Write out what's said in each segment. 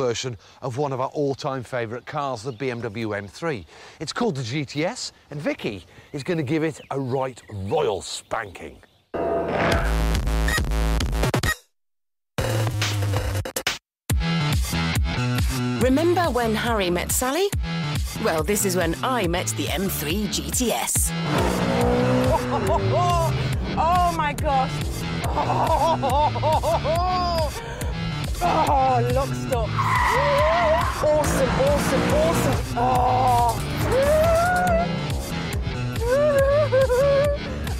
version of one of our all-time favourite cars, the BMW M3. It's called the GTS, and Viki is going to give it a right royal spanking. Remember when Harry met Sally? Well, this is when I met the M3 GTS. Oh my gosh! Oh, lock stop! Awesome, awesome, awesome!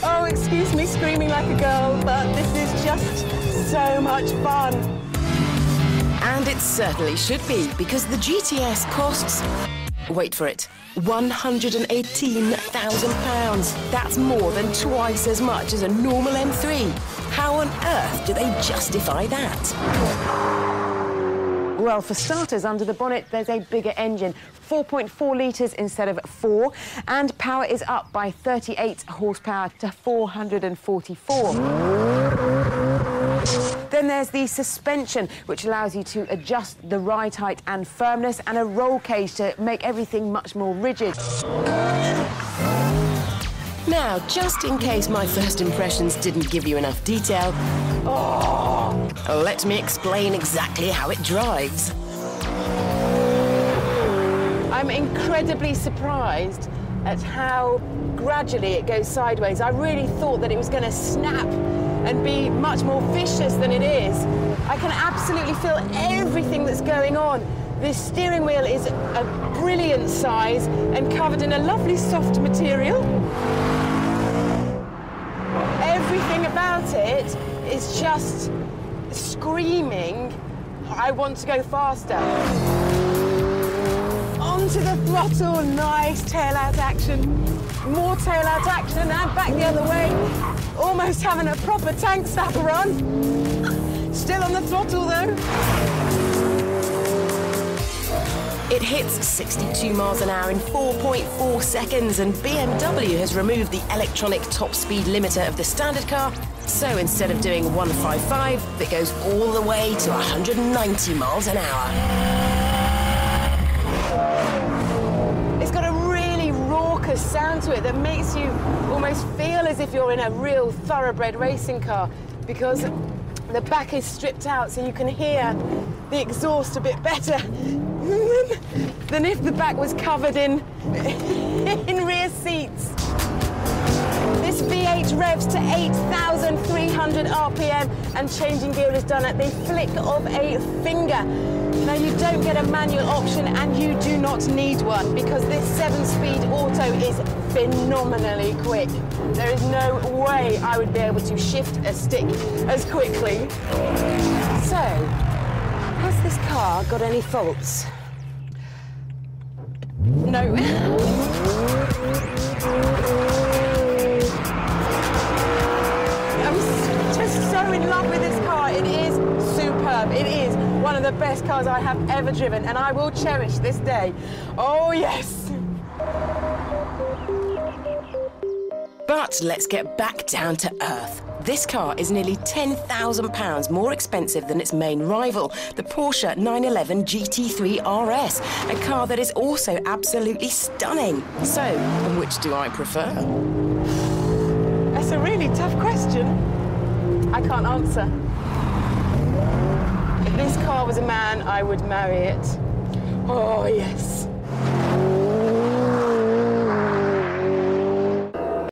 Oh, excuse me, screaming like a girl, but this is just so much fun. And it certainly should be, because the GTS costs, wait for it, £118,000. That's more than twice as much as a normal M3. How on earth do they justify that? Well, for starters, under the bonnet, there's a bigger engine, 4.4 litres instead of 4, and power is up by 38 horsepower to 444. Then there's the suspension, which allows you to adjust the ride height and firmness, and a roll cage to make everything much more rigid. Now, just in case my first impressions didn't give you enough detail, let me explain exactly how it drives. I'm incredibly surprised at how gradually it goes sideways. I really thought that it was going to snap and be much more vicious than it is. I can absolutely feel everything that's going on. This steering wheel is a brilliant size and covered in a lovely soft material. Everything about it is just screaming, I want to go faster. Onto the throttle, nice tail-out action. More tail-out action and back the other way. Almost having a proper tank stopper on. Still on the throttle though. It hits 62 miles an hour in 4.4 seconds, and BMW has removed the electronic top speed limiter of the standard car, so instead of doing 155, it goes all the way to 190 miles an hour. It's got a really raucous sound to it that makes you almost feel as if you're in a real thoroughbred racing car, because the back is stripped out so you can hear the exhaust a bit better than if the back was covered in rear seats. This V8 revs to 8,300 RPM, and changing gear is done at the flick of a finger. Now, you don't get a manual option, and you do not need one, because this 7-speed auto is phenomenally quick. There is no way I would be able to shift a stick as quickly. So, has this car got any faults? No. I'm just so in love with this car. It is superb. It is one of the best cars I have ever driven, and I will cherish this day. Oh, yes. But let's get back down to earth. This car is nearly £10,000 more expensive than its main rival, the Porsche 911 GT3 RS, a car that is also absolutely stunning. So, which do I prefer? That's a really tough question. I can't answer. If this car was a man, I would marry it. Oh, yes.